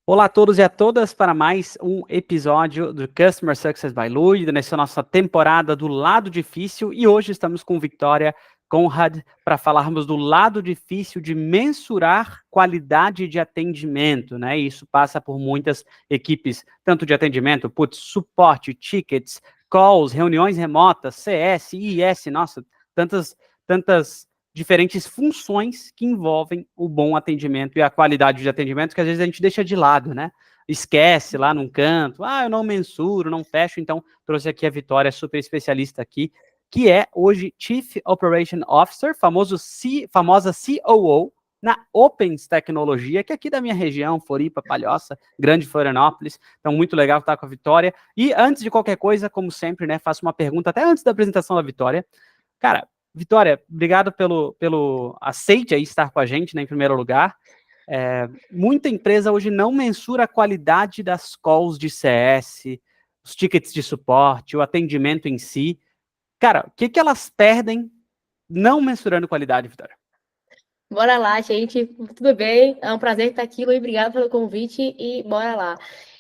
Olá a todos e a todas para mais um episódio do Customer Success by Lui, nessa nossa temporada do lado difícil, e hoje estamos com Victoria Conrad para falarmos do lado difícil de mensurar qualidade de atendimento, né? E isso passa por muitas equipes, tanto de atendimento, suporte, tickets, calls, reuniões remotas, CS, IS, nossa, tantas diferentes funções que envolvem o bom atendimento e a qualidade de atendimento, que às vezes a gente deixa de lado, né? Esquece lá num canto, eu não mensuro, não fecho, então trouxe aqui a Vitória, super especialista aqui, que é hoje Chief Operation Officer, famosa COO, na Opens Tecnologia, que é aqui da minha região, Floripa, Palhoça, Grande Florianópolis, então muito legal estar com a Vitória. E antes de qualquer coisa, como sempre, né, faço uma pergunta até antes da apresentação da Vitória. Cara, Vitória, obrigado pelo aceite aí estar com a gente, né, em primeiro lugar. Muita empresa hoje não mensura a qualidade das calls de CS, os tickets de suporte, o atendimento em si. Cara, o que elas perdem não mensurando qualidade, Vitória? Bora lá, gente. Tudo bem? É um prazer estar aqui, Luiz. Obrigado pelo convite e bora lá.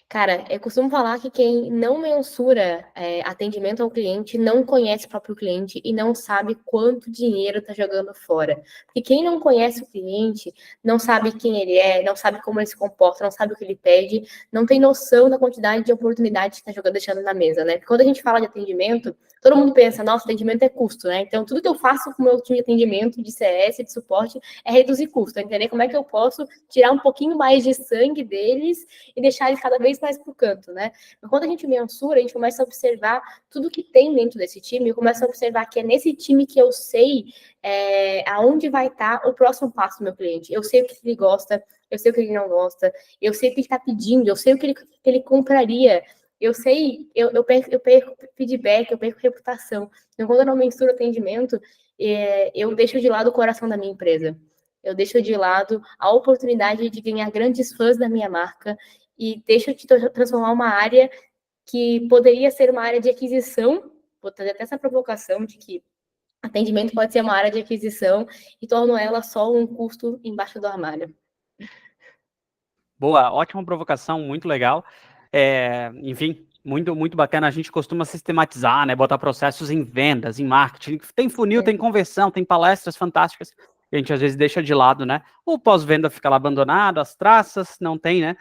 Cara, eu costumo falar que quem não mensura atendimento ao cliente não conhece o próprio cliente e não sabe quanto dinheiro está jogando fora. Porque quem não conhece o cliente, não sabe quem ele é, não sabe como ele se comporta, não sabe o que ele pede, não tem noção da quantidade de oportunidades que está deixando na mesa, né? Porque quando a gente fala de atendimento, todo mundo pensa, nossa, atendimento é custo, né? Então, tudo que eu faço com o meu time de atendimento, de CS, de suporte, é reduzir custo, é entender como é que eu posso tirar um pouquinho mais de sangue deles e deixar eles cada vez mais pro canto, né? Mas quando a gente mensura, a gente começa a observar tudo que tem dentro desse time, começa a observar que é nesse time que eu sei aonde vai estar o próximo passo do meu cliente. Eu sei o que ele gosta, eu sei o que ele não gosta, eu sei o que ele está pedindo, eu sei o que ele compraria. Eu sei, eu perco feedback, eu perco reputação. Então, quando eu não mensuro atendimento, eu deixo de lado o coração da minha empresa. Eu deixo de lado a oportunidade de ganhar grandes fãs da minha marca e deixo de transformar uma área que poderia ser uma área de aquisição, vou trazer até essa provocação de que atendimento pode ser uma área de aquisição e torno ela só um custo embaixo do armário. Boa, ótima provocação, muito legal. Enfim, muito bacana. A gente costuma sistematizar, né? Botar processos em vendas, em marketing. Tem funil, tem conversão, tem palestras fantásticas. Que a gente às vezes deixa de lado, né? O pós-venda fica lá abandonado, as traças, não tem, né?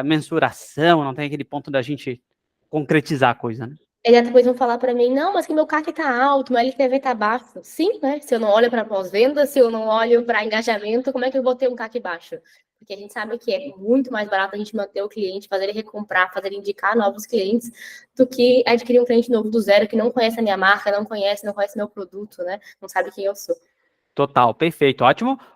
Mensuração, não tem aquele ponto da gente concretizar a coisa, né? Eles depois vão falar para mim, não, mas que meu CAC tá alto, meu LTV tá baixo. Sim, né? Se eu não olho para pós-venda, se eu não olho para engajamento, como é que eu vou ter um CAC baixo? Porque a gente sabe que é muito mais barato a gente manter o cliente, fazer ele recomprar, fazer ele indicar novos clientes, do que adquirir um cliente novo do zero que não conhece a minha marca, não conhece meu produto, né? Não sabe quem eu sou. Total, perfeito.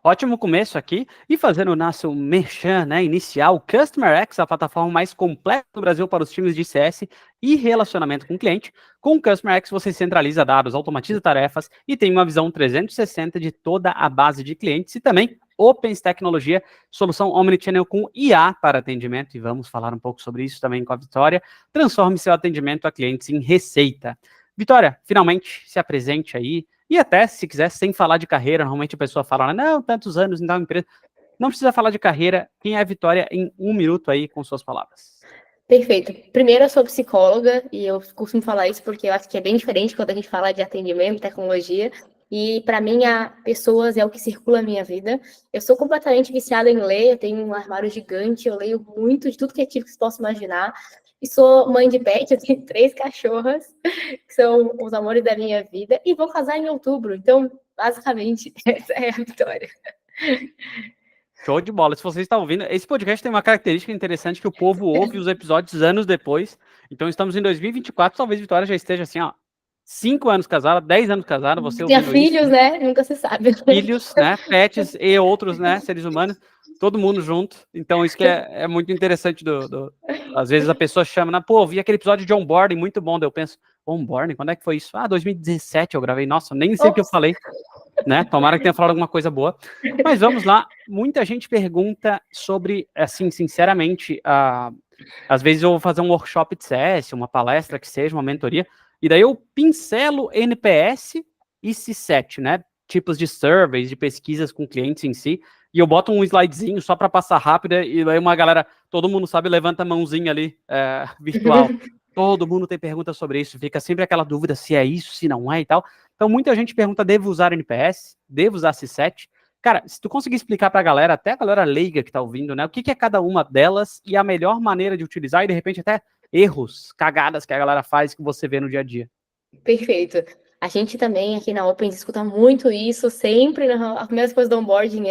Ótimo começo aqui. E fazendo o nosso merchan, né, inicial, Customer X, a plataforma mais completa do Brasil para os times de CS e relacionamento com o cliente. Com o Customer X, você centraliza dados, automatiza tarefas e tem uma visão 360 de toda a base de clientes. E também Opens Tecnologia, solução Omnichannel com IA para atendimento. E vamos falar um pouco sobre isso também com a Vitória. Transforme seu atendimento a clientes em receita. Vitória, finalmente se apresente aí. E até, se quiser, sem falar de carreira, normalmente a pessoa fala, não, tantos anos em tal empresa. Não precisa falar de carreira. Quem é a Vitória em 1 minuto aí com suas palavras? Perfeito. Primeiro, eu sou psicóloga e eu costumo falar isso porque eu acho que é bem diferente quando a gente fala de atendimento, tecnologia. E para mim, pessoas é o que circula a minha vida. Eu sou completamente viciada em ler, eu tenho um armário gigante, eu leio muito de tudo que é tipo que você possa imaginar. E sou mãe de pet, eu tenho 3 cachorras, que são os amores da minha vida, e vou casar em outubro. Então, basicamente, essa é a Vitória. Show de bola. Se você está ouvindo, esse podcast tem uma característica interessante que o povo ouve os episódios anos depois. Então estamos em 2024, talvez Vitória já esteja assim, ó, 5 anos casada, 10 anos casada, você Tinha ouvindo isso, filhos, né? Nunca se sabe. filhos, né, pets e outros, né, seres humanos, todo mundo junto. Então isso que é muito interessante às vezes a pessoa chama, pô, vi aquele episódio de onboarding, muito bom, daí eu penso, onboarding, quando é que foi isso? 2017 eu gravei, nossa, nem sei o que eu Ops. falei, né, tomara que tenha falado alguma coisa boa. Mas vamos lá, muita gente pergunta sobre, assim, sinceramente, às vezes eu vou fazer um workshop de CS, uma palestra que seja, uma mentoria, e daí eu pincelo NPS e C7, né, tipos de surveys, de pesquisas com clientes em si, e eu boto um slidezinho só para passar rápido, e aí uma galera, todo mundo sabe, levanta a mãozinha ali, virtual. Todo mundo tem perguntas sobre isso, fica sempre aquela dúvida se é isso, se não é e tal. Então muita gente pergunta, devo usar NPS? Devo usar C7? Cara, se tu conseguir explicar pra galera, até a galera leiga que tá ouvindo, né, o que que é cada uma delas e a melhor maneira de utilizar e de repente até erros, cagadas que a galera faz que você vê no dia a dia. Perfeito. A gente também aqui na Open escuta muito isso, sempre a primeira coisa do onboarding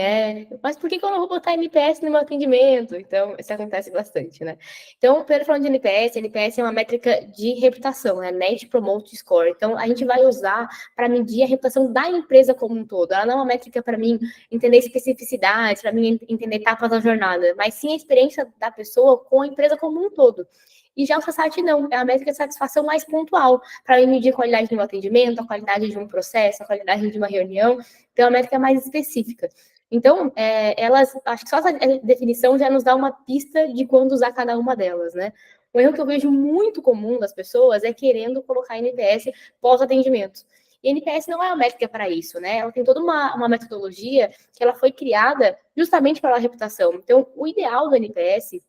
mas por que eu não vou botar NPS no meu atendimento? Então, isso acontece bastante, né? Então, primeiro falando de NPS é uma métrica de reputação, né? Net Promote Score. Então, a gente vai usar para medir a reputação da empresa como um todo. Ela não é uma métrica para mim entender especificidades, para mim entender etapas da jornada, mas sim a experiência da pessoa com a empresa como um todo. E já o CSAT não, é a métrica de satisfação mais pontual, para medir a qualidade do meu atendimento, a qualidade de um processo, a qualidade de uma reunião, então é uma métrica mais específica. Então, acho que só essa definição já nos dá uma pista de quando usar cada uma delas, né? Um erro que eu vejo muito comum das pessoas é querendo colocar NPS pós-atendimento. E NPS não é uma métrica para isso, né? Ela tem toda uma metodologia que ela foi criada justamente para a reputação. Então, o ideal do NPS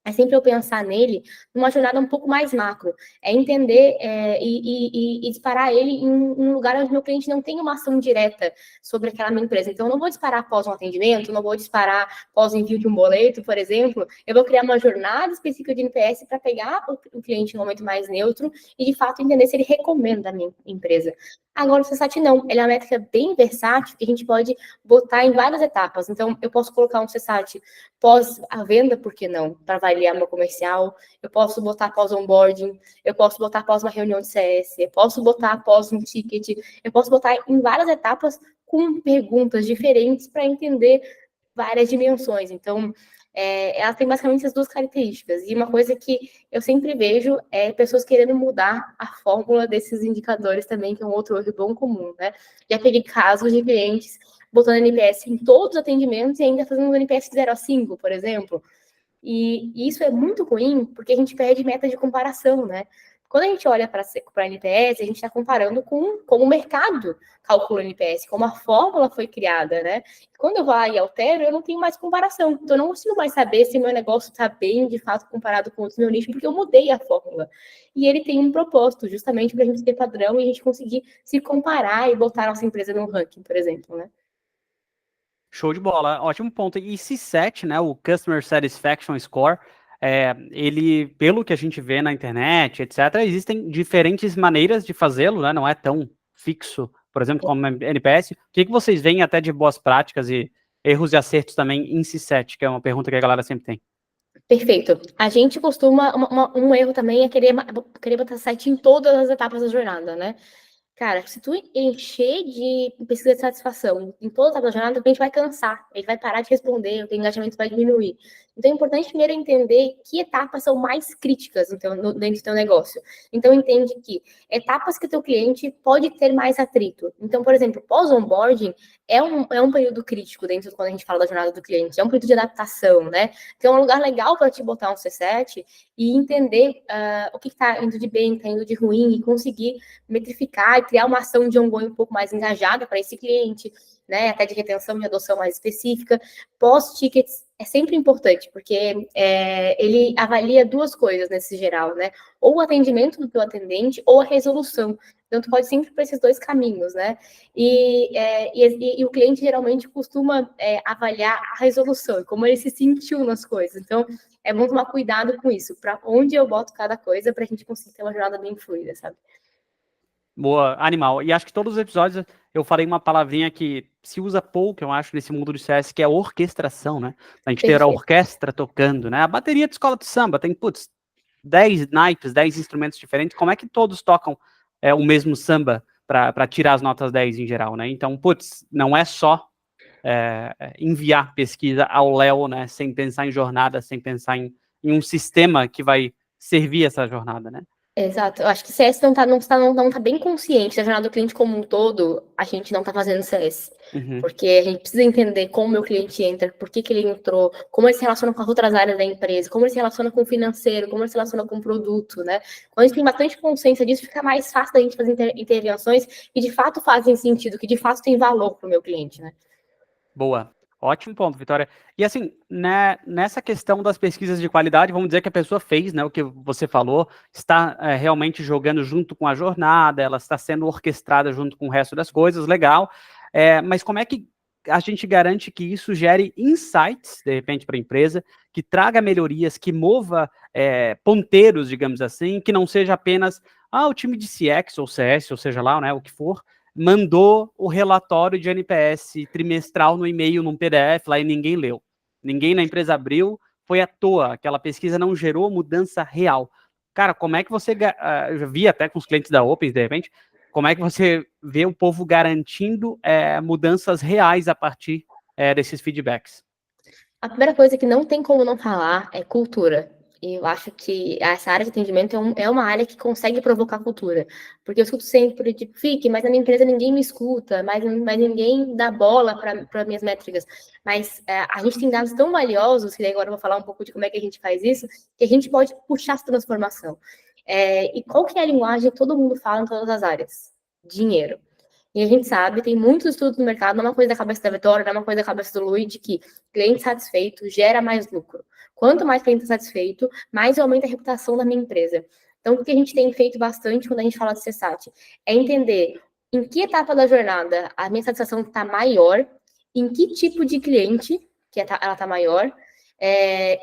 é sempre eu pensar nele numa jornada um pouco mais macro. É entender e disparar ele em um lugar onde meu cliente não tem uma ação direta sobre aquela minha empresa. Então, eu não vou disparar após um atendimento, não vou disparar após o envio de um boleto, por exemplo. Eu vou criar uma jornada específica de NPS para pegar o cliente no momento mais neutro e, de fato, entender se ele recomenda a minha empresa. Agora, o CSAT não. Ele é uma métrica bem versátil que a gente pode botar em várias etapas. Então, eu posso colocar um CSAT pós a venda, por que não? Para avaliar meu comercial, eu posso botar após onboarding, eu posso botar após uma reunião de CS, eu posso botar após um ticket, eu posso botar em várias etapas com perguntas diferentes para entender várias dimensões. Então, ela tem basicamente essas duas características. E uma coisa que eu sempre vejo é pessoas querendo mudar a fórmula desses indicadores também, que é um outro erro bom comum, né? Já peguei casos de clientes botando NPS em todos os atendimentos e ainda fazendo um NPS de 0 a 5, por exemplo. E isso é muito ruim, porque a gente perde meta de comparação, né? Quando a gente olha para a NPS, a gente está comparando com como o mercado calcula o NPS, como a fórmula foi criada, né? Quando eu vou lá e altero, eu não tenho mais comparação. Então, eu não consigo mais saber se meu negócio está bem, de fato, comparado com outros meu nicho, porque eu mudei a fórmula. E ele tem um propósito, justamente para a gente ter padrão e a gente conseguir se comparar e botar a nossa empresa no ranking, por exemplo, né? Show de bola, ótimo ponto. E C7, né, o Customer Satisfaction Score, ele, pelo que a gente vê na internet, etc., existem diferentes maneiras de fazê-lo, né, não é tão fixo, por exemplo, como NPS. O que vocês veem até de boas práticas e erros e acertos também em C7, que é uma pergunta que a galera sempre tem? Perfeito. A gente costuma, um erro também é querer botar site em todas as etapas da jornada, né? Cara, se tu encher de pesquisa de satisfação em toda a jornada, o cliente vai cansar, ele vai parar de responder, o teu engajamento vai diminuir. Então é importante primeiro entender que etapas são mais críticas dentro do teu negócio. Então entende que etapas que o teu cliente pode ter mais atrito. Então, por exemplo, pós-onboarding é um período crítico dentro quando a gente fala da jornada do cliente, é um período de adaptação, né? Então é um lugar legal para te botar um C7 e entender o que está indo de bem, está indo de ruim e conseguir metrificar e criar uma ação de ongoing um pouco mais engajada para esse cliente, né? Até de retenção e adoção mais específica. Pós-tickets é sempre importante, porque ele avalia duas coisas nesse geral, né? Ou o atendimento do teu atendente, ou a resolução. Então, tu pode sempre para esses dois caminhos, né? E o cliente geralmente costuma avaliar a resolução, como ele se sentiu nas coisas. Então, é bom tomar cuidado com isso, para onde eu boto cada coisa, para a gente conseguir ter uma jornada bem fluida, sabe? Boa, animal. E acho que todos os episódios eu falei uma palavrinha que se usa pouco, eu acho, nesse mundo do CS, que é orquestração, né? A gente ter a Perfeito. orquestra tocando, né? A bateria de escola de samba tem, putz, 10 naipes, 10 instrumentos diferentes. Como é que todos tocam o mesmo samba para tirar as notas 10 em geral, né? Então, putz, não é só enviar pesquisa ao Léo, né? Sem pensar em jornada, sem pensar em um sistema que vai servir essa jornada, né? Exato. Eu acho que CS não tá bem consciente da jornada do cliente como um todo, a gente não tá fazendo CS. Uhum. Porque a gente precisa entender como o meu cliente entra, por que ele entrou, como ele se relaciona com as outras áreas da empresa, como ele se relaciona com o financeiro, como ele se relaciona com o produto, né? Quando a gente tem bastante consciência disso, fica mais fácil da gente fazer intervenções que de fato fazem sentido, que de fato tem valor para o meu cliente, né? Boa. Ótimo ponto, Vitória. E assim, né, nessa questão das pesquisas de qualidade, vamos dizer que a pessoa fez, né, o que você falou, está realmente jogando junto com a jornada, ela está sendo orquestrada junto com o resto das coisas, legal. Mas como é que a gente garante que isso gere insights, de repente, para a empresa, que traga melhorias, que mova ponteiros, digamos assim, que não seja apenas, o time de CX ou CS, ou seja lá, né, o que for, mandou o relatório de NPS trimestral no e-mail, num PDF lá e ninguém leu. Ninguém na empresa abriu, foi à toa. Aquela pesquisa não gerou mudança real. Cara, como é que você... eu já vi até com os clientes da Opens, de repente, como é que você vê o povo garantindo mudanças reais a partir desses feedbacks? A primeira coisa que não tem como não falar é cultura. E eu acho que essa área de atendimento é uma área que consegue provocar cultura. Porque eu escuto sempre, tipo, fique, mas na minha empresa ninguém me escuta, mas ninguém dá bola para minhas métricas. Mas a gente tem dados tão valiosos, que agora eu vou falar um pouco de como é que a gente faz isso, que a gente pode puxar essa transformação. E qual que é a linguagem que todo mundo fala em todas as áreas? Dinheiro. E a gente sabe, tem muitos estudos no mercado, não é uma coisa da cabeça da Vitória, não é uma coisa da cabeça do Luiz, de que cliente satisfeito gera mais lucro. Quanto mais cliente satisfeito, mais aumenta a reputação da minha empresa. Então, o que a gente tem feito bastante quando a gente fala de CSAT é entender em que etapa da jornada a minha satisfação está maior, em que tipo de cliente que ela está maior,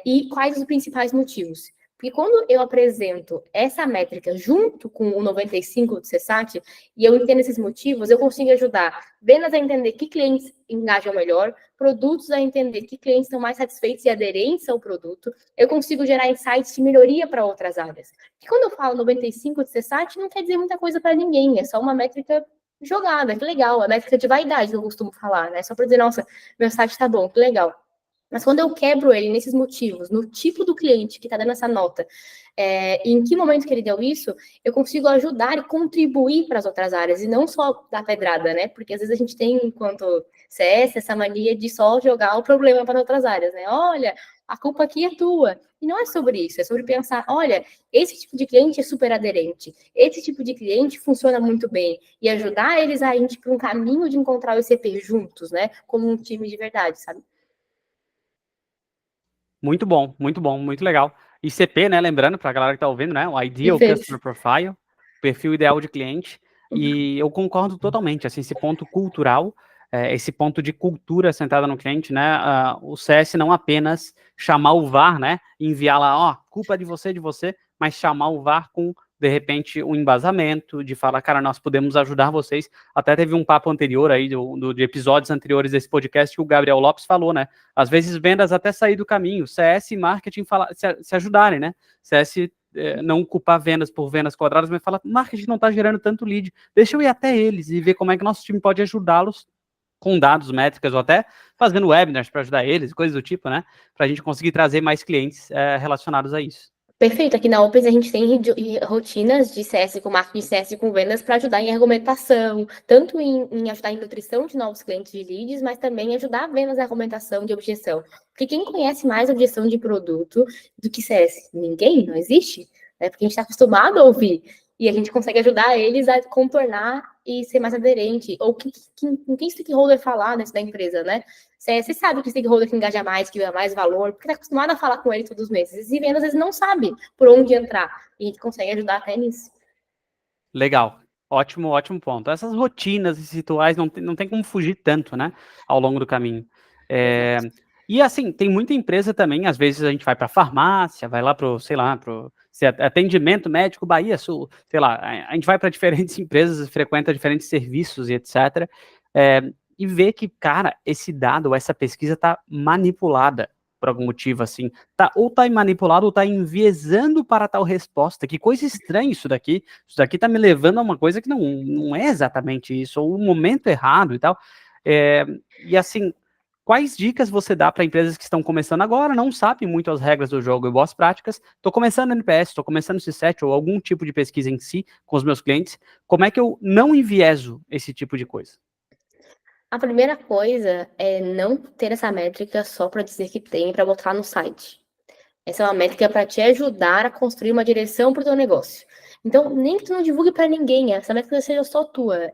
e quais os principais motivos. Porque quando eu apresento essa métrica junto com o 95 do CSAT, e eu entendo esses motivos, eu consigo ajudar vendas a entender que clientes engajam melhor, produtos a entender que clientes estão mais satisfeitos e aderentes ao produto, eu consigo gerar insights de melhoria para outras áreas. E quando eu falo 95 do CSAT, não quer dizer muita coisa para ninguém, é só uma métrica jogada, que legal, a métrica de vaidade que eu costumo falar, né? Só para dizer, nossa, meu site está bom, que legal. Mas quando eu quebro ele nesses motivos, no tipo do cliente que está dando essa nota, em que momento que ele deu isso, eu consigo ajudar e contribuir para as outras áreas, e não só dar pedrada, né? Porque às vezes a gente tem, enquanto CS, essa mania de só jogar o problema para outras áreas, né? Olha, a culpa aqui é tua. E não é sobre isso, é sobre pensar, olha, esse tipo de cliente é super aderente, esse tipo de cliente funciona muito bem, e ajudar eles a ir para um caminho de encontrar o ICP juntos, né? Como um time de verdade, sabe? Muito bom, muito legal. ICP, né, lembrando para a galera que está ouvindo, né, o Ideal Perfeito. Customer Profile, perfil ideal de cliente, e eu concordo totalmente, assim, esse ponto cultural, esse ponto de cultura sentada no cliente, né, o CS não apenas chamar o VAR, né, enviar lá, ó, culpa de você, mas chamar o VAR com, de repente, um embasamento, de falar, cara, nós podemos ajudar vocês. Até teve um papo anterior aí, de episódios anteriores desse podcast, que o Gabriel Lopes falou, né, às vezes vendas até sair do caminho, CS e marketing se ajudarem, né? CS não culpar vendas por vendas quadradas, mas falar, marketing não está gerando tanto lead, deixa eu ir até eles e ver como é que nosso time pode ajudá-los com dados, métricas, ou até fazendo webinars para ajudar eles, coisas do tipo, né? Para a gente conseguir trazer mais clientes relacionados a isso. Perfeito. Aqui na Opens a gente tem rotinas de CS com marketing, CS com vendas para ajudar em argumentação, tanto em ajudar em nutrição de novos clientes de leads, mas também ajudar vendas na argumentação de objeção. Porque quem conhece mais objeção de produto do que CS? Ninguém, não existe. Né? Porque a gente está acostumado a ouvir. E a gente consegue ajudar eles a contornar e ser mais aderente. Ou quem stakeholder falar dentro da empresa, né? Você sabe que stakeholder que engaja mais, que dá mais valor, porque está acostumado a falar com ele todos os meses. E vendas, às vezes, não sabe por onde entrar. E a gente consegue ajudar até nisso. Legal. Ótimo ponto. Essas rotinas e rituais não tem como fugir tanto, né? Ao longo do caminho. E assim, tem muita empresa também, às vezes a gente vai para farmácia, vai lá pro, sei lá, pro atendimento médico Bahia Sul, sei lá, a gente vai para diferentes empresas, frequenta diferentes serviços e etc. E vê que, cara, esse dado, essa pesquisa está manipulada por algum motivo, assim, ou tá manipulado ou tá enviesando para tal resposta. Que coisa estranha isso daqui tá me levando a uma coisa que não é exatamente isso, ou o momento errado e tal. E assim, quais dicas você dá para empresas que estão começando agora, não sabem muito as regras do jogo e boas práticas, estou começando NPS, estou começando C7 ou algum tipo de pesquisa em si com os meus clientes, como é que eu não envieso esse tipo de coisa? A primeira coisa é não ter essa métrica só para dizer que tem, para botar no site. Essa é uma métrica para te ajudar a construir uma direção para o teu negócio. Então, nem que tu não divulgue para ninguém, essa métrica seja só tua.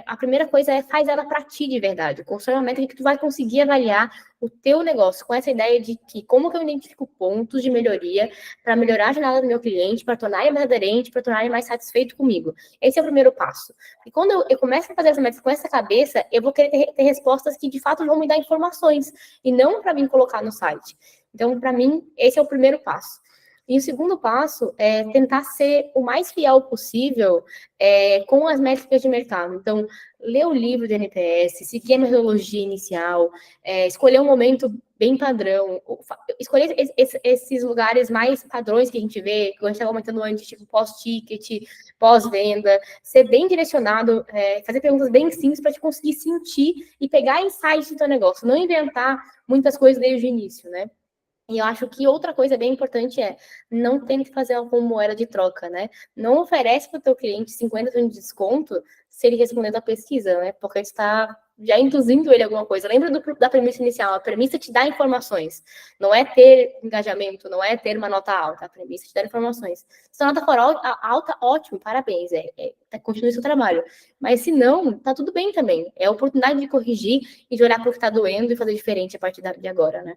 a primeira coisa é faz ela para ti de verdade. Constrói uma métrica que tu vai conseguir avaliar o teu negócio, com essa ideia de que como que eu identifico pontos de melhoria para melhorar a jornada do meu cliente, para tornar ele mais aderente, para tornar ele mais satisfeito comigo. Esse é o primeiro passo. E quando eu começo a fazer essa métrica com essa cabeça, eu vou querer ter respostas que de fato vão me dar informações, e não para mim colocar no site. Então, para mim, esse é o primeiro passo. E o segundo passo é tentar ser o mais fiel possível com as métricas de mercado. Então, ler o livro de NPS, seguir a metodologia inicial, escolher um momento bem padrão, escolher esses lugares mais padrões que a gente vê, que a gente estava comentando antes, tipo pós-ticket, pós-venda, ser bem direcionado, fazer perguntas bem simples para te conseguir sentir e pegar insights do teu negócio, não inventar muitas coisas desde o início, né? E eu acho que outra coisa bem importante é não tente fazer algo como moeda de troca, né? Não oferece para o teu cliente 50% de desconto se ele responder da pesquisa, né? Porque está já induzindo ele a alguma coisa. Lembra da premissa inicial? A premissa te dá informações. Não é ter engajamento, não é ter uma nota alta. A premissa te dá informações. Se a nota for alta, ótimo, parabéns. Continue seu trabalho. Mas se não, tá tudo bem também. É a oportunidade de corrigir e de olhar para o que está doendo e fazer diferente a partir de agora, né?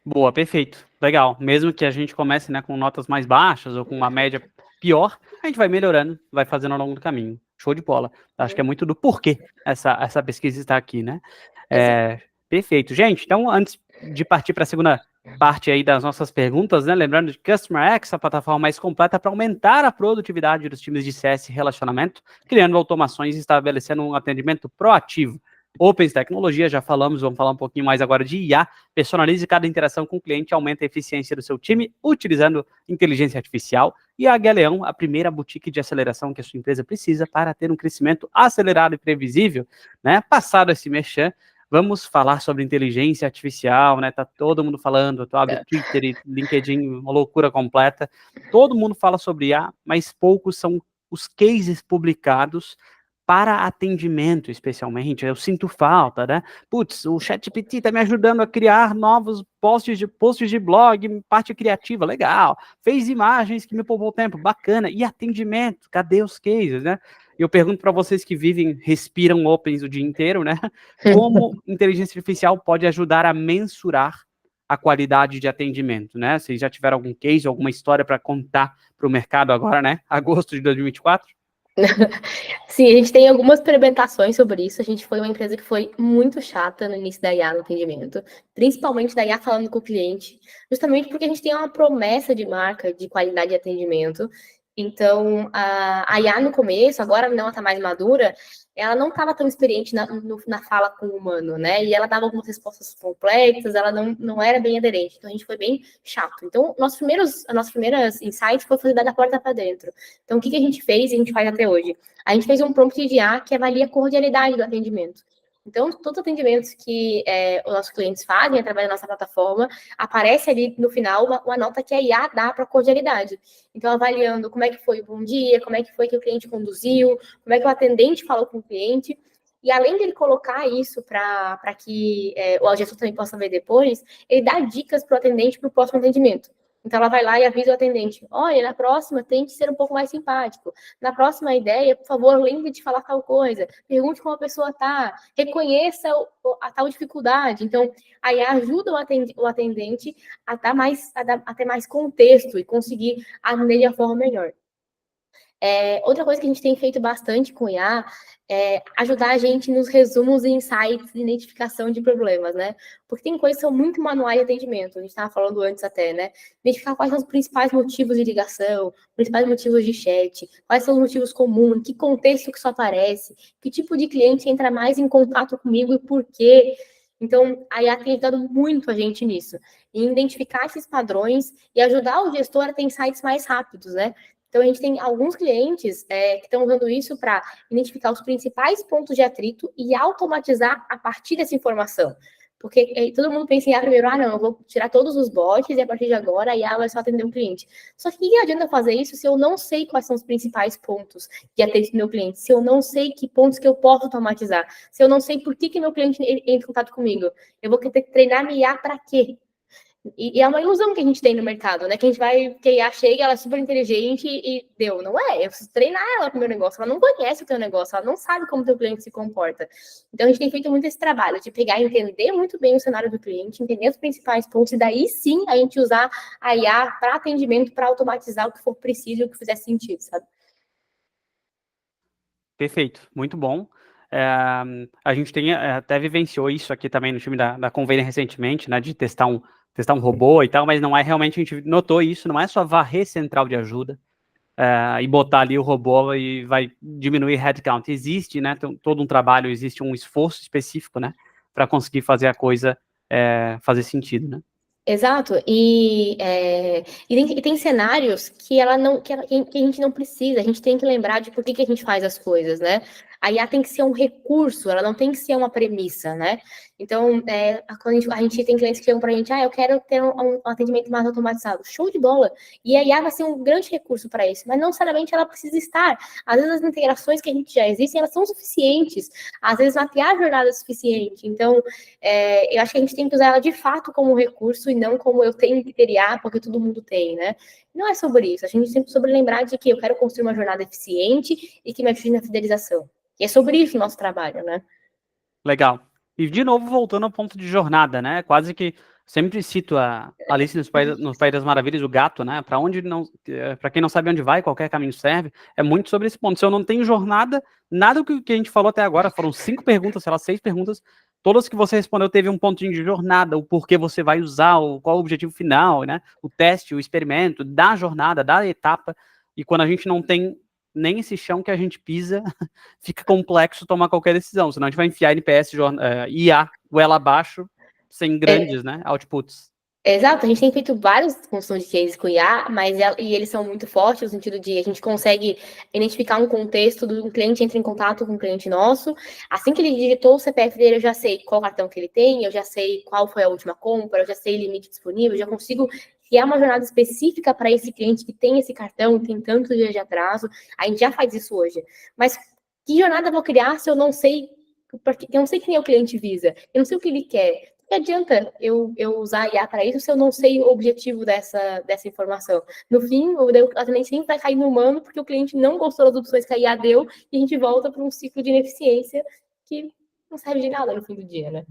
Boa, perfeito. Legal. Mesmo que a gente comece, né, com notas mais baixas ou com uma média pior, a gente vai melhorando, vai fazendo ao longo do caminho. Show de bola. Acho que é muito do porquê essa pesquisa está aqui, né? Perfeito. Gente, então, antes de partir para a segunda parte aí das nossas perguntas, né, lembrando de Customer X, a plataforma mais completa para aumentar a produtividade dos times de CS e relacionamento, criando automações e estabelecendo um atendimento proativo. Opens Tecnologia, já falamos, vamos falar um pouquinho mais agora de IA. Personalize cada interação com o cliente, aumenta a eficiência do seu time, utilizando inteligência artificial. E a Galeão, a primeira boutique de aceleração que a sua empresa precisa para ter um crescimento acelerado e previsível, né? Passado esse merchan, vamos falar sobre inteligência artificial, né? Tá todo mundo falando, tu abre Twitter e LinkedIn, uma loucura completa. Todo mundo fala sobre IA, mas poucos são os cases publicados para atendimento, especialmente. Eu sinto falta, né? Putz, o ChatGPT está me ajudando a criar novos posts de blog, parte criativa, legal. Fez imagens que me poupou tempo, bacana. E atendimento, cadê os cases, né? Eu pergunto para vocês que vivem, respiram Opens o dia inteiro, né? Como inteligência artificial pode ajudar a mensurar a qualidade de atendimento, né? Vocês já tiveram algum case, alguma história para contar para o mercado agora, né? Agosto de 2024? Sim, a gente tem algumas experimentações sobre isso. A gente foi uma empresa que foi muito chata no início da IA no atendimento, principalmente da IA falando com o cliente, justamente porque a gente tem uma promessa de marca de qualidade de atendimento. Então, a IA no começo, agora não está mais madura, ela não estava tão experiente na fala com o humano, né? E ela dava algumas respostas complexas, ela não era bem aderente. Então, a gente foi bem chato. Então, nossos primeiros insights foi fazer da porta para dentro. Então, o que a gente fez e a gente faz até hoje? A gente fez um prompt de IA que avalia a cordialidade do atendimento. Então, todos os atendimentos que os nossos clientes fazem através da nossa plataforma, aparece ali no final uma nota que a IA dá para cordialidade. Então, avaliando como é que foi o bom dia, como é que foi que o cliente conduziu, como é que o atendente falou com o cliente. E além dele colocar isso para que o gestor também possa ver depois, ele dá dicas para o atendente para o próximo atendimento. Então, ela vai lá e avisa o atendente: olha, na próxima, tente ser um pouco mais simpático. Na próxima ideia, por favor, lembre de falar tal coisa. Pergunte como a pessoa está. Reconheça a tal dificuldade. Então, aí ajuda o atendente a ter mais contexto e conseguir atender de uma forma melhor. Outra coisa que a gente tem feito bastante com IA é ajudar a gente nos resumos e insights de identificação de problemas, né? Porque tem coisas que são muito manuais de atendimento, a gente estava falando antes até, né? Identificar quais são os principais motivos de ligação, principais motivos de chat, quais são os motivos comuns, que contexto que isso aparece, que tipo de cliente entra mais em contato comigo e por quê. Então, a IA tem ajudado muito a gente nisso, em identificar esses padrões e ajudar o gestor a ter insights mais rápidos, né? Então, a gente tem alguns clientes que estão usando isso para identificar os principais pontos de atrito e automatizar a partir dessa informação. Porque todo mundo pensa em IA primeiro, não, eu vou tirar todos os bots e a partir de agora a IA vai só atender um cliente. Só que o que adianta fazer isso se eu não sei quais são os principais pontos de atrito do meu cliente, se eu não sei que pontos que eu posso automatizar, se eu não sei por que meu cliente entra em contato comigo, eu vou ter que treinar minha IA para quê? E é uma ilusão que a gente tem no mercado, né? Que a gente vai, que a IA chega, ela é super inteligente e deu. Não é, eu preciso treinar ela pro meu negócio. Ela não conhece o teu negócio, ela não sabe como o teu cliente se comporta. Então, a gente tem feito muito esse trabalho de pegar e entender muito bem o cenário do cliente, entender os principais pontos, e daí sim a gente usar a IA para atendimento, para automatizar o que for preciso e o que fizer sentido, sabe? Perfeito, muito bom. A gente até vivenciou isso aqui também no time da Convênia recentemente, né, de testar um robô e tal, mas não é realmente, a gente notou isso, não é só varrer central de ajuda e botar ali o robô e vai diminuir headcount. Existe, né, todo um trabalho, existe um esforço específico, né, para conseguir fazer a coisa fazer sentido, né? Exato, e tem cenários que ela não, que a gente não precisa, a gente tem que lembrar de por que a gente faz as coisas, né? A IA tem que ser um recurso, ela não tem que ser uma premissa, né? Então, quando a gente tem clientes que chegam para a gente, eu quero ter um atendimento mais automatizado, show de bola, e a IA vai ser um grande recurso para isso, mas não necessariamente ela precisa estar. Às vezes as integrações que a gente já existem, elas são suficientes, às vezes mapear a jornada é suficiente, então eu acho que a gente tem que usar ela de fato como recurso e não como eu tenho que ter IA porque todo mundo tem, né? Não é sobre isso. A gente sempre sobre lembrar de que eu quero construir uma jornada eficiente e que me ajude na fidelização. E é sobre isso o nosso trabalho, né? Legal. E de novo, voltando ao ponto de jornada, né? Quase que sempre cito a Alice no País das Maravilhas, o gato, né? Para onde não, para quem não sabe onde vai, qualquer caminho serve. É muito sobre esse ponto. Se eu não tenho jornada, nada do que a gente falou até agora, foram 5 perguntas, sei lá, 6 perguntas, todas que você respondeu teve um pontinho de jornada, o porquê você vai usar, qual o objetivo final, né? O teste, o experimento, da jornada, da etapa. E quando a gente não tem nem esse chão que a gente pisa, fica complexo tomar qualquer decisão, senão a gente vai enfiar NPS, IA, goela abaixo, sem grandes, né, outputs. Exato, a gente tem feito vários construções de cases com IA, e eles são muito fortes no sentido de a gente consegue identificar um contexto do um cliente entra em contato com um cliente nosso. Assim que ele digitou o CPF dele, eu já sei qual cartão que ele tem, eu já sei qual foi a última compra, eu já sei o limite disponível, eu já consigo criar uma jornada específica para esse cliente que tem esse cartão, tem tantos dias de atraso. A gente já faz isso hoje. Mas que jornada eu vou criar se eu não sei, porque eu não sei quem é o cliente visa, eu não sei o que ele quer. Que adianta eu usar a IA para isso se eu não sei o objetivo dessa informação? No fim, o atendente sempre vai cair no humano porque o cliente não gostou das opções que a IA deu e a gente volta para um ciclo de ineficiência que não serve de nada no fim do dia, né?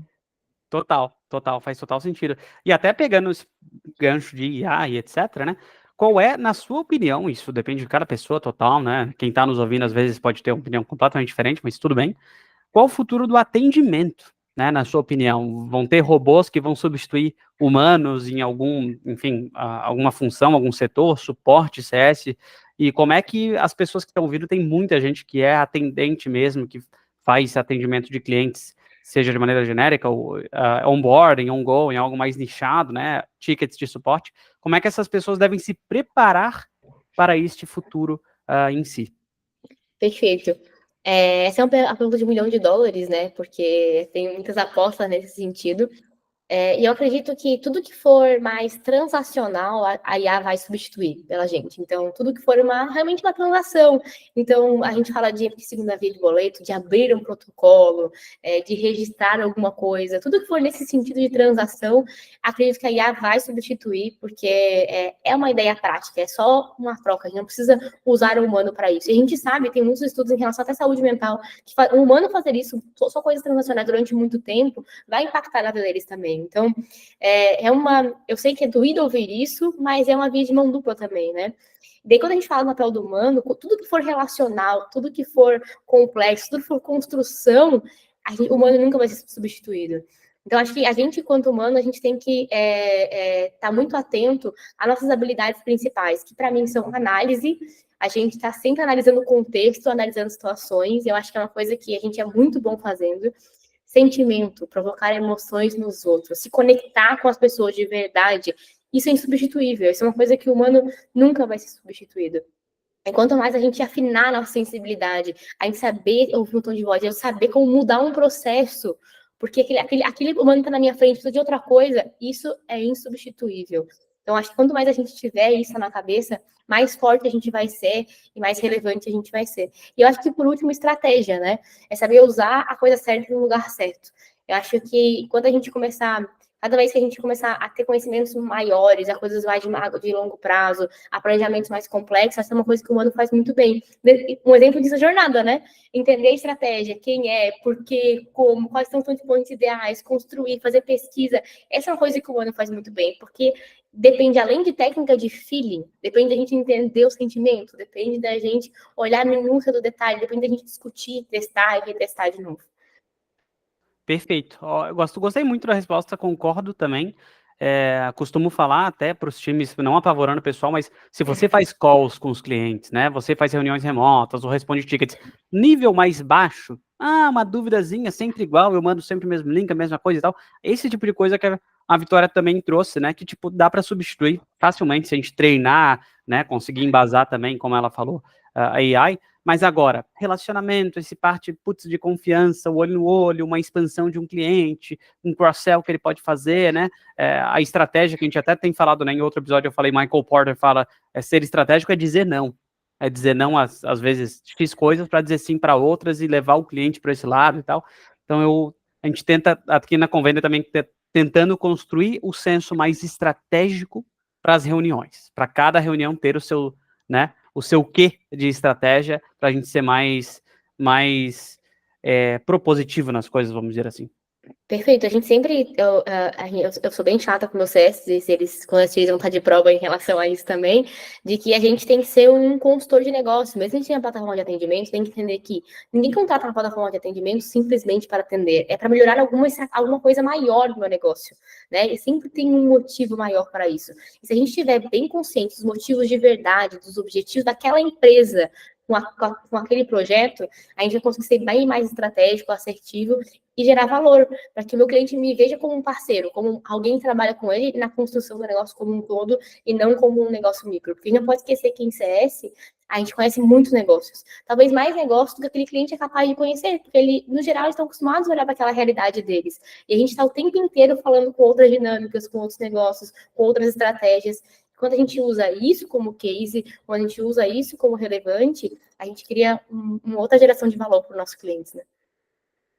Total, faz total sentido. E até pegando esse gancho de IA e etc, né, qual é, na sua opinião, isso depende de cada pessoa total, né, quem está nos ouvindo às vezes pode ter uma opinião completamente diferente, mas tudo bem. Qual o futuro do atendimento, né, na sua opinião? Vão ter robôs que vão substituir humanos em enfim, alguma função, algum setor, suporte, CS? E como é que as pessoas que estão ouvindo, tem muita gente que é atendente mesmo, que faz atendimento de clientes, seja de maneira genérica, ou onboarding, ongoing, algo mais nichado, né, tickets de suporte. Como é que essas pessoas devem se preparar para este futuro em si? Perfeito. Essa é uma pergunta de US$ 1 milhão, né? Porque tem muitas apostas nesse sentido. E eu acredito que tudo que for mais transacional, a IA vai substituir pela gente. Então, tudo que for realmente uma transação. Então, a gente fala de segunda via de boleto, de abrir um protocolo, de registrar alguma coisa. Tudo que for nesse sentido de transação, acredito que a IA vai substituir, porque é uma ideia prática, é só uma troca. A gente não precisa usar o humano para isso. E a gente sabe, tem muitos estudos em relação até à saúde mental, que o humano fazer isso, só coisas transacionais durante muito tempo, vai impactar na vida deles também. Então, eu sei que é doído ouvir isso, mas é uma via de mão dupla também, né? Daí, quando a gente fala do papel do humano, tudo que for relacional, tudo que for complexo, tudo que for construção, o humano nunca vai ser substituído. Então, acho que a gente, enquanto humano, a gente tem que estar muito atento às nossas habilidades principais, que para mim são análise. A gente está sempre analisando o contexto, analisando situações. Eu acho que é uma coisa que a gente é muito bom fazendo. Sentimento, provocar emoções nos outros, se conectar com as pessoas de verdade, isso é insubstituível. Isso é uma coisa que o humano nunca vai ser substituído. E quanto mais a gente afinar a nossa sensibilidade, a gente saber ouvir um tom de voz, eu saber como mudar um processo, porque aquele humano que está na minha frente precisa de outra coisa, isso é insubstituível. Então, acho que quanto mais a gente tiver isso na cabeça, mais forte a gente vai ser e mais relevante a gente vai ser. E eu acho que, por último, estratégia, né? É saber usar a coisa certa no lugar certo. Eu acho que quando a gente começar Cada vez que a gente começar a ter conhecimentos maiores, a coisas mais de longo prazo, a planejamentos mais complexos, essa é uma coisa que o humano faz muito bem. Um exemplo disso é a jornada, né? Entender a estratégia, quem é, por quê, como, quais são os pontos ideais, construir, fazer pesquisa. Essa é uma coisa que o humano faz muito bem, porque depende, além de técnica de feeling, depende da gente entender o sentimento, depende da gente olhar a minúcia do detalhe, depende da gente discutir, testar e retestar de novo. Perfeito. Ó, gostei muito da resposta, concordo também. Costumo falar até para os times, não apavorando o pessoal, mas se você faz calls com os clientes, né? Você faz reuniões remotas ou responde tickets, nível mais baixo, uma duvidazinha, sempre igual, eu mando sempre o mesmo link, a mesma coisa e tal. Esse tipo de coisa que a Vitória também trouxe, né? Que tipo, dá para substituir facilmente se a gente treinar, né? Conseguir embasar também, como ela falou, a AI. Mas agora, relacionamento, esse parte putz, de confiança, o olho no olho, uma expansão de um cliente, um cross-sell que ele pode fazer, né? A estratégia que a gente até tem falado, né? Em outro episódio eu falei, Michael Porter fala, ser estratégico é dizer não. É dizer não, às vezes, X coisas para dizer sim para outras e levar o cliente para esse lado e tal. Então, a gente tenta, aqui na Convênia também, tentando construir o senso mais estratégico para as reuniões, para cada reunião ter o seu, né? O seu quê de estratégia para a gente ser mais propositivo nas coisas, vamos dizer assim. Perfeito, a gente sempre, eu sou bem chata com meus CS, e se eles, quando eles vão estar de prova em relação a isso também, de que a gente tem que ser um consultor de negócio, mesmo a gente tem a plataforma de atendimento, tem que entender que ninguém contrata na plataforma de atendimento simplesmente para atender, é para melhorar alguma coisa maior do meu negócio, né, e sempre tem um motivo maior para isso. E se a gente estiver bem consciente dos motivos de verdade, dos objetivos daquela empresa, com aquele projeto, a gente vai conseguir ser bem mais estratégico, assertivo e gerar valor, para que o meu cliente me veja como um parceiro, como alguém que trabalha com ele na construção do negócio como um todo e não como um negócio micro. Porque a gente não pode esquecer que em CS a gente conhece muitos negócios. Talvez mais negócios do que aquele cliente é capaz de conhecer, porque ele, no geral, eles estão acostumados a olhar para aquela realidade deles. E a gente está o tempo inteiro falando com outras dinâmicas, com outros negócios, com outras estratégias. Quando a gente usa isso como case, quando a gente usa isso como relevante, a gente cria uma outra geração de valor para os nossos clientes, né?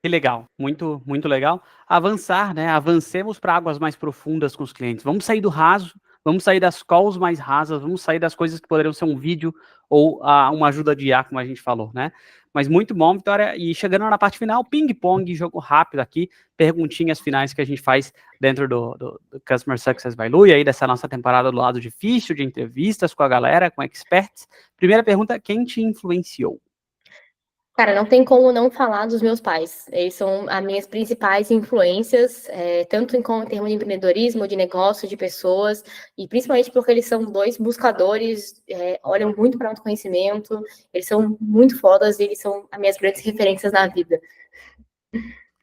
Que legal, muito, muito legal. Avançar, né? Avancemos para águas mais profundas com os clientes. Vamos sair do raso, vamos sair das calls mais rasas, vamos sair das coisas que poderiam ser um vídeo ou uma ajuda de IA, como a gente falou, né? Mas muito bom, Vitória. E chegando na parte final, ping-pong, jogo rápido aqui, perguntinhas finais que a gente faz dentro do Customer Success by Lu, e aí dessa nossa temporada do lado difícil, de entrevistas com a galera, com experts. Primeira pergunta, quem te influenciou? Cara, não tem como não falar dos meus pais. Eles são as minhas principais influências, tanto em termos de empreendedorismo, de negócio, de pessoas, e principalmente porque eles são dois buscadores, olham muito para o autoconhecimento, eles são muito fodas e eles são as minhas grandes referências na vida.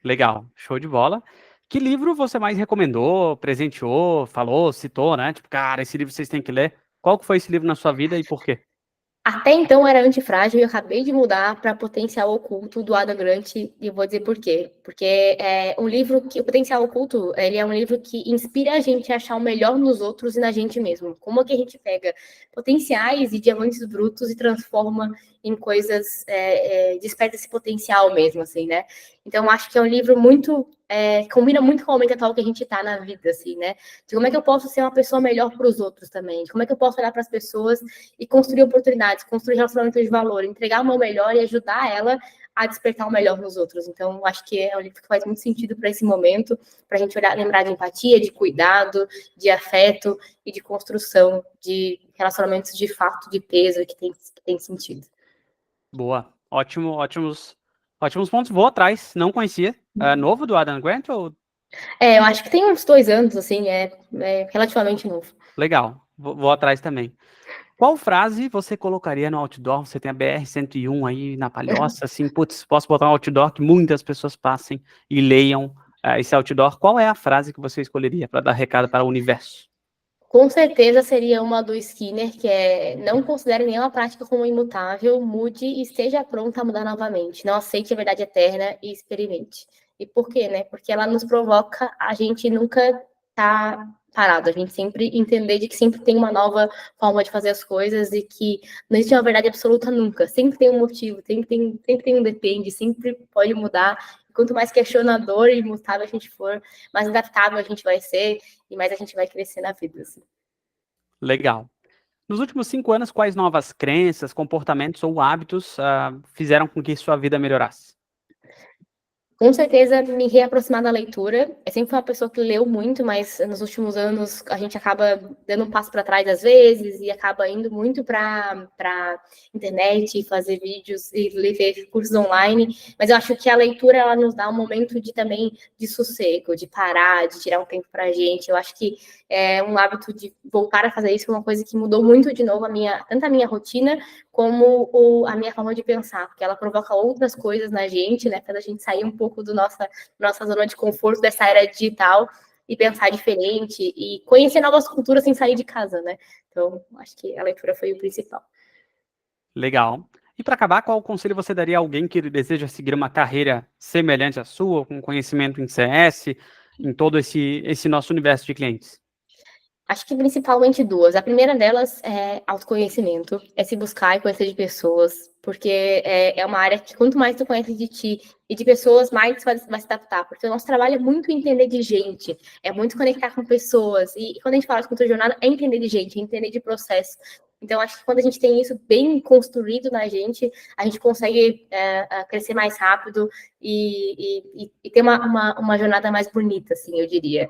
Legal, show de bola. Que livro você mais recomendou, presenteou, falou, citou, né? Tipo, cara, esse livro vocês têm que ler. Qual que foi esse livro na sua vida e por quê? Até então era Antifrágil e eu acabei de mudar para Potencial Oculto do Adam Grant e eu vou dizer por quê. Porque é um livro que, o Potencial Oculto, ele é um livro que inspira a gente a achar o melhor nos outros e na gente mesmo. Como é que a gente pega potenciais e diamantes brutos e transforma em coisas, desperta esse potencial mesmo, assim, né? Então, acho que é um livro muito, combina muito com o momento atual que a gente está na vida, assim, né? De como é que eu posso ser uma pessoa melhor para os outros também, de como é que eu posso olhar para as pessoas e construir oportunidades, construir relacionamentos de valor, entregar o meu melhor e ajudar ela a despertar o melhor nos outros. Então, acho que é um livro que faz muito sentido para esse momento, para a gente olhar, lembrar de empatia, de cuidado, de afeto e de construção de relacionamentos de fato, de peso, que tem sentido. Boa, ótimos pontos. Vou atrás, não conhecia. É novo do Adam Grant ou Eu acho que tem uns 2 anos, assim, é relativamente novo. legal? Vou atrás também. Qual frase você colocaria no outdoor? Você tem a BR-101 aí na Palhoça, assim, putz, posso botar um outdoor que muitas pessoas passem e leiam esse outdoor. Qual é a frase que você escolheria para dar recado para o universo? Com certeza seria uma do Skinner, que é: não considere nenhuma prática como imutável, mude e esteja pronta a mudar novamente. Não aceite a verdade eterna e experimente. E por quê, né? Porque ela nos provoca a gente nunca tá parado, a gente sempre entender de que sempre tem uma nova forma de fazer as coisas e que não existe uma verdade absoluta nunca. Sempre tem um motivo, sempre tem um depende, sempre pode mudar. quanto mais questionador e imutável a gente for, mais adaptável a gente vai ser e mais a gente vai crescer na vida, assim. Legal. Nos últimos 5 anos, quais novas crenças, comportamentos ou hábitos fizeram com que sua vida melhorasse? Com certeza, me reaproximar da leitura. Eu sempre fui uma pessoa que leu muito, mas nos últimos anos a gente acaba dando um passo para trás às vezes e acaba indo muito para internet, fazer vídeos e ver cursos online. Mas eu acho que a leitura ela nos dá um momento de também de sossego, de parar, de tirar um tempo para a gente. Eu acho que é um hábito de voltar a fazer isso, uma coisa que mudou muito de novo tanto a minha rotina como a minha forma de pensar, porque ela provoca outras coisas na gente, né? Para a gente sair um pouco da nossa zona de conforto dessa era digital e pensar diferente e conhecer novas culturas sem sair de casa, né? Então, acho que a leitura foi o principal. Legal. E para acabar, qual conselho você daria a alguém que deseja seguir uma carreira semelhante à sua, com conhecimento em CS, em todo esse nosso universo de clientes? Acho que principalmente duas. A primeira delas é autoconhecimento, é se buscar e conhecer de pessoas, porque é uma área que quanto mais tu conhece de ti e de pessoas, mais tu vai se adaptar, porque o nosso trabalho é muito entender de gente, é muito conectar com pessoas, e quando a gente fala de cultura de jornada, é entender de gente, é entender de processo. Então, acho que quando a gente tem isso bem construído na gente, a gente consegue crescer mais rápido e ter uma jornada mais bonita, assim, eu diria.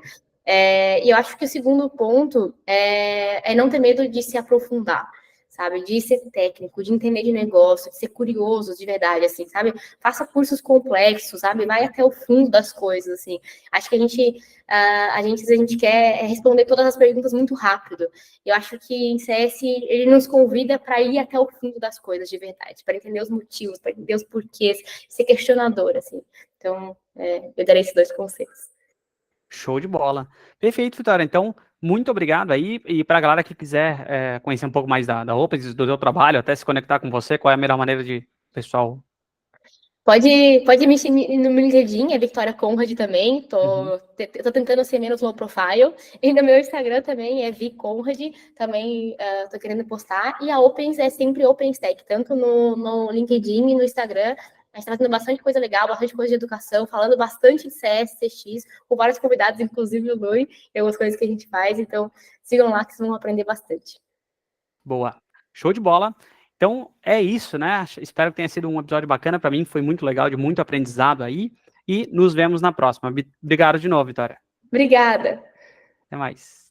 E eu acho que o segundo ponto é não ter medo de se aprofundar, sabe? De ser técnico, de entender de negócio, de ser curioso de verdade, assim, sabe? Faça cursos complexos, sabe? Vai até o fundo das coisas, assim. Acho que a gente quer responder todas as perguntas muito rápido. Eu acho que em CS ele nos convida para ir até o fundo das coisas de verdade, para entender os motivos, para entender os porquês, ser questionador, assim. Então, eu darei esses dois conselhos. Show de bola. Perfeito, Vitória. Então, muito obrigado aí. E para a galera que quiser conhecer um pouco mais da Opens, do seu trabalho, até se conectar com você, qual é a melhor maneira de pessoal? Pode me seguir no meu LinkedIn, é Victoria Conrad também. Uhum. Tô tentando ser menos low profile. E no meu Instagram também é Conrad, também tô querendo postar. E a Opens é sempre OpenStack, tanto no LinkedIn e no Instagram. A gente tá fazendo bastante coisa legal, bastante coisa de educação, falando bastante de CS, CX, com vários convidados, inclusive o Lui, e algumas coisas que a gente faz. Então, sigam lá que vocês vão aprender bastante. Boa. Show de bola. Então, é isso, né? Espero que tenha sido um episódio bacana para mim. Foi muito legal, de muito aprendizado aí. E nos vemos na próxima. Obrigado de novo, Vitória. Obrigada! Até mais.